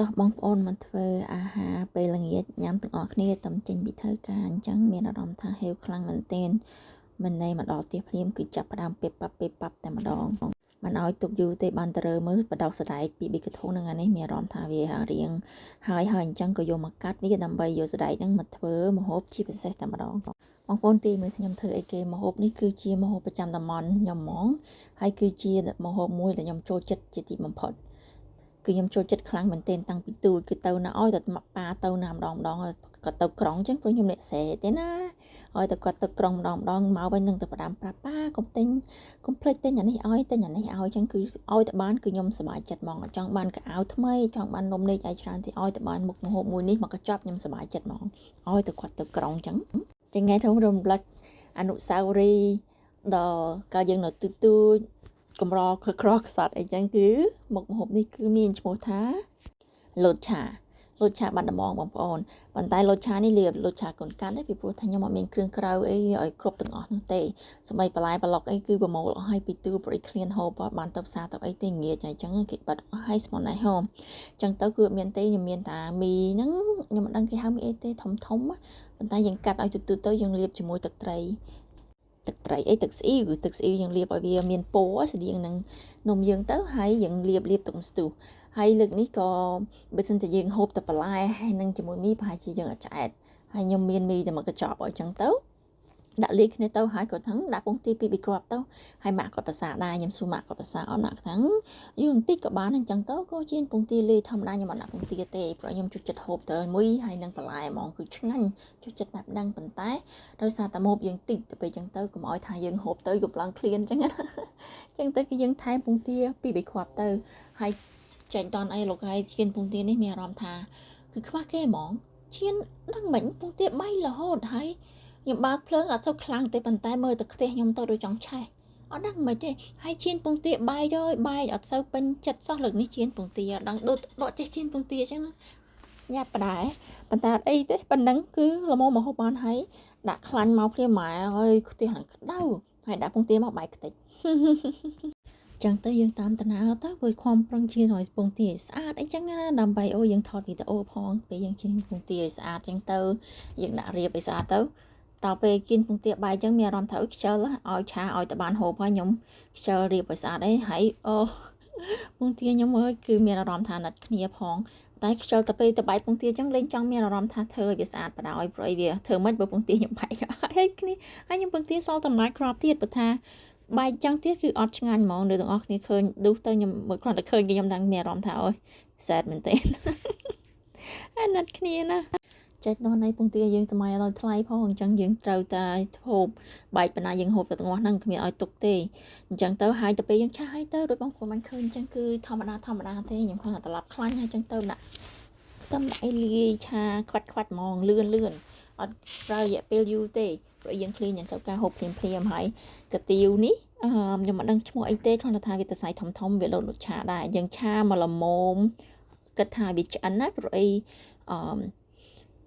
តោះបងប្អូនមកធ្វើអាហារពេលល្ងាចញ៉ាំទាំងអស់គ្នាតំចេញពីធ្វើការអញ្ចឹងមានអារម្មណ៍ថាហេវខ្លាំងមែនទែនមិនណែមកដល់ផ្ទះភ្លាមគឺចាប់ផ្ដើមពេលប៉ាប់តែម្ដងមិនឲ្យទុកយូរទេបានទៅរើមើលបដោសស្ដែកពីប៊ីកាធូនឹងអានេះមានអារម្មណ៍ថាវារៀងហើយអញ្ចឹងក៏យកមកកាត់វាដើម្បីយកស្ដែកហ្នឹងមកធ្វើម្ហូបជាពិសេសតែម្ដងបងប្អូនទីមើលខ្ញុំធ្វើអីគេម្ហូបនេះគឺជាម្ហូបប្រចាំតំបន់ខ្ញុំហ្មងហើយគឺជាម្ហូបមួយដែលខ្ញុំចូលចិត្តជាទីបំផុតគឺខ្ញុំចូលចិត្តខ្លាំងមែនទែនតាំងពីទូចគឺទៅណាឲ្យតែប៉ាទៅណាម្ដងក៏ទៅក្រុងអញ្ចឹងព្រោះខ្ញុំអ្នកស្រែទេណាឲ្យតែគាត់ទៅក្រុងម្ដងមកវិញនឹងទៅផ្ដាំប្រាប់ប៉ាកុំទិញកុំភ្លេចទិញអានេះឲ្យទិញអានេះឲ្យអញ្ចឹងគឺឲ្យតែបានគឺខ្ញុំសប្បាយចិត្តហ្មងអត់ចង់បានកៅអៅថ្មីចង់បាននំនែកឲ្យច្រើនទេឲ្យតែបានមុខម្ហូបមួយនេះមកកញ្ចប់ខ្ញុំសប្បាយចិត្តហ្មងឲ្យតែគាត់ទៅក្រុងអញ្ចឹងថ្ងៃធំរំលឹកអនុស្សាវរីយ៍ដល់កាលយើងនៅទូចកម្រក្រខ្សត់អីចឹងគឺមុខម្ហូបនេះគឺមានឈ្មោះថាលូតឆាបាត់ដំបងបងប្អូនប៉ុន្តែលូតឆានេះលាលូតឆាកូនកាត់ទេពីព្រោះថាខ្ញុំអត់មានគ្រឿងក្រៅអីឲ្យគ្រប់ទាំងអស់នោះទេសម្បីបន្លែប្លុកអីគឺប្រមូលអស់ឲ្យពីទូព្រោះឃ្លានហូបបានទៅផ្សារទៅអីទេងាយអញ្ចឹងគេបាត់អស់ឲ្យស្មណៃហូមអញ្ចឹងទៅគឺអត់មានទេខ្ញុំមានតែមីហ្នឹងខ្ញុំមិនដឹងគេហៅមីអីទេធំប៉ុន្តែយើងកាត់ឲ្យទូទៅយើងលាបជាមួយទឹកត្រីអីទឹកស្អ៊ីវយើងលាបឲ្យវាមានពណ៌ស្តៀងនឹងនំយើងទៅហើយយើងលាបទឹកស្ទុះហើយលើកនេះក៏បើសិនជាយើងហូបតែបន្លែហើយនឹងជាមួយមីប្រហែលជាយើងអាចឆ្អែតហើយខ្ញុំមានមីតែមកកញ្ចប់ឲ្យអញ្ចឹងទៅដាក់លាយគ្នាទៅហើយគាត់ថាដាក់ពងទា2គ្រាប់ទៅហើយម៉ាក់គាត់ប្រសាដែរខ្ញុំសួរម៉ាក់គាត់ប្រសាអត់ម៉ាក់ថាយូរបន្តិចក៏បានអញ្ចឹងទៅក៏ជាពងទាលាយធម្មតាខ្ញុំអត់ដាក់ពងទាទេព្រោះខ្ញុំចូលចិត្តហូបទៅមួយហើយនឹងបន្លែហ្មងគឺឆ្ងាញ់ចូលចិត្តបែបហ្នឹងប៉ុន្តែដោយសារតែម៉ូបយើងតិចទៅពេលអញ្ចឹងទៅកុំឲ្យថាយើងហូបទៅយប់ឡើងឃ្លានអញ្ចឹងទៅគឺយើងថែមពងទា2គ្រាប់ទៅហើយចែកតនអីលោកហើយឈានពងទានេះមានអារម្មណ៍ថាគឺខ្វះគេហ្មងឈានដឹងមិនពងទា3រហូតហើយខ្ញុំបើកភ្លើងអត់សូវខ្លាំងទេប៉ុន្តែមើលទៅខ្ទះខ្ញុំទៅដូចចង់ឆេះអត់ដឹងមិនទេហើយជៀនពងទាបាយអត់សូវពេញចិត្តសោះលើកនេះជៀនពងទាដឹងដកចេះជៀនពងទាអញ្ចឹងញ៉ាប់បដែរប៉ុន្តែអត់អីទេប៉ុណ្ណឹងគឺល្មមហូបបានហើយដាក់ខ្លាញ់មកភ្លាមម៉ែអើយខ្ទះឡើងក្តៅហើយដាក់ពងទាមកបាយខ្ទេចចឹងទៅយើងតាមតាណាទៅវាខំប្រឹងជៀនឲ្យពងទាឲ្យស្អាតអីចឹងណាដើម្បីអូយើងថតវីដេអូផងពេលយើងជៀនពងទាឲ្យស្អាតចឹងទៅយើងដាក់រៀបឲ្យស្អាតទៅតពេលជៀនពងទាបាយចឹងមានអារម្មណ៍ថាខ្ជិលឲ្យឆាឲ្យតែបានហូបហើយខ្ញុំខ្ជិលរៀបឲ្យស្អាតអីហើយអូពងទាខ្ញុំអើយគឺមានអារម្មណ៍ថាណាត់គ្នាផងតែខ្ជិលទៅពេលទៅបាយពងទាចឹងលេងចង់មានអារម្មណ៍ថាធ្វើឲ្យវាស្អាតបដ ாய் ព្រោះអីវាធ្វើមិនបើពងទាខ្ញុំបាយហើយគ្នាហើយខ្ញុំពងទាសល់តែមួយគ្រាប់ទៀតបើថាបាយចឹងទៀតគឺអត់ឆ្ងាញ់ហ្មងនៅទាំងអស់គ្នាឃើញឌុះទៅខ្ញុំមើលគ្រាន់តែឃើញគេខ្ញុំដឹងមានអារម្មណ៍ថាអូយសែតមែនទេអាណាត់គ្នាណាចែកដល់នៃពងទាយើងសម័យឲ្យថ្លៃផងអញ្ចឹងយើងត្រូវតែហូបបែកបណ្ណាយើងហូបទៅទាំងអស់ហ្នឹងគ្មានឲ្យទុកទេអញ្ចឹងទៅហើយទៅពេលយើងឆាហើយទៅដូចបងប្អូនបានឃើញអញ្ចឹងគឺធម្មតាទេខ្ញុំគ្រាន់តែត្រឡប់ខ្លាញ់ហើយអញ្ចឹងទៅដាក់ខ្ទឹមដាក់អីលាយឆាខ្វាត់ហ្មងលឿនអត់ប្រើរយៈពេលយូរទេព្រោះយើងឃ្លានយ៉ាងទៅការហូបភ្លាមហើយកាទៀវនេះខ្ញុំមិនដឹងឈ្មោះអីទេគ្រាន់តែថាវាទៅសៃធំវាលោតឆាដែរយើងឆាមកល្មមគិតថាវាឆ្អិនណាព្រោះអី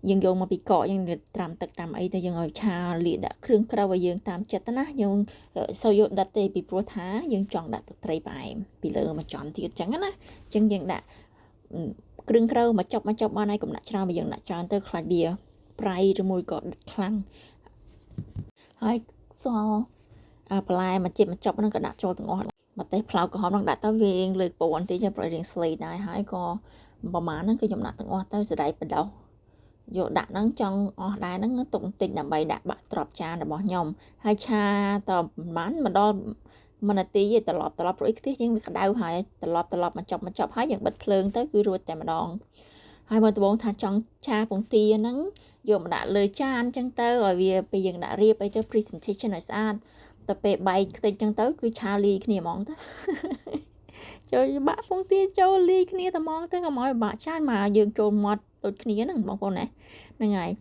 យើងយកមកពីកកយើងត្រាំទឹកតាមអីទៅយើងឲ្យឆាលាយដាក់គ្រឿងក្រៅឲ្យយើងតាមចិត្តណាយើងសូវយកដិតទេពីព្រោះថាយើងចង់ដាក់ទឹកត្រីផ្អែមពីលើមកចំទៀតចឹងណាអញ្ចឹងយើងដាក់គ្រឿងក្រៅមកចប់បានហើយកុំដាក់ច្រើនបើយើងដាក់ច្រើនទៅខ្លាចវាប្រៃឬមួយក៏ដិតខ្លាំងហើយសល់បន្លែមកចិត្តមកចប់ហ្នឹងក៏ដាក់ចូលទាំងអស់ម្ទេសផ្លោកក្រហមហ្នឹងដាក់ទៅវារៀងលើកពណ៌បន្តិចព្រោះរៀងស្លេកដែរហើយក៏ប្រហែលហ្នឹងគឺខ្ញុំដាក់ទាំងអស់ទៅសណ្ដែកបដោះយកដាក់ហ្នឹងចង់អស់ដែរហ្នឹងទុកបន្តិចដើម្បីដាក់បាក់ទ្រាប់ចានរបស់ខ្ញុំហើយឆាតប្រហែលមកដល់1នាទីទេត្រឡប់ព្រោះអីខ្ទះយើងវាក្តៅហើយត្រឡប់មកចប់ហើយយើងបិទភ្លើងទៅគឺរួចតែម្ដងហើយមកដំបូងថាចង់ឆាពងទាហ្នឹងយកមកដាក់លើចានចឹងទៅឲ្យវាពេលយើងដាក់រៀបអីទៅ presentation ឲ្យស្អាតទៅពេលបែកខ្ទេចចឹងទៅគឺឆាលាយគ្នាហ្មងទៅចូលបាក់ពងទាចូលលាយគ្នាតែហ្មងទៅកុំឲ្យបាក់ច្រើនមកយើងចូលមាត់ដូចគ្នាហ្នឹងបងប្អូនណាហ្នឹងហើយ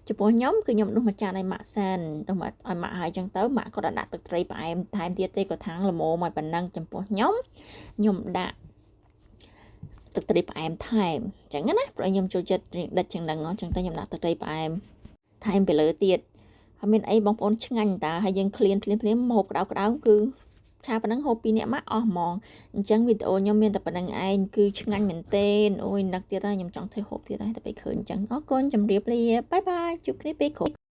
ចំពោះខ្ញុំគឺខ្ញុំដុសមួយចានឲ្យម៉ាក់សិនដុសមកឲ្យម៉ាក់ហើយចឹងទៅម៉ាក់ក៏ដាក់ទឹកត្រីផ្អែមថែមទៀតទេក៏ថាងល្មមឲ្យប៉ុណ្ណឹងចំពោះខ្ញុំដាក់ទឹកត្រីផ្អែមថែមចឹងណាព្រោះខ្ញុំចូលចិត្តដិតចឹងហ្នឹងចឹងទៅខ្ញុំដាក់ទឹកត្រីផ្អែមថែមពីលើទៀតហើយមានអីបងប្អូនឆ្ងាញ់តើហើយយើងឃ្លានមកហូបក្តៅគឺ ឆាប៉ុណ្ណឹងហូប2នាក់មកអស់ហ្មងអញ្ចឹងវីដេអូខ្ញុំមានតែប៉ុណ្្នឹងឯងគឺឆ្ងាញ់មែនទែនអូយនឹកទៀតហើយខ្ញុំចង់ធ្វើហូបទៀតហើយតែពេលឃើញអញ្ចឹងអរគុណជម្រាបលាបាយបាយជួបគ្នាពេលក្រោយ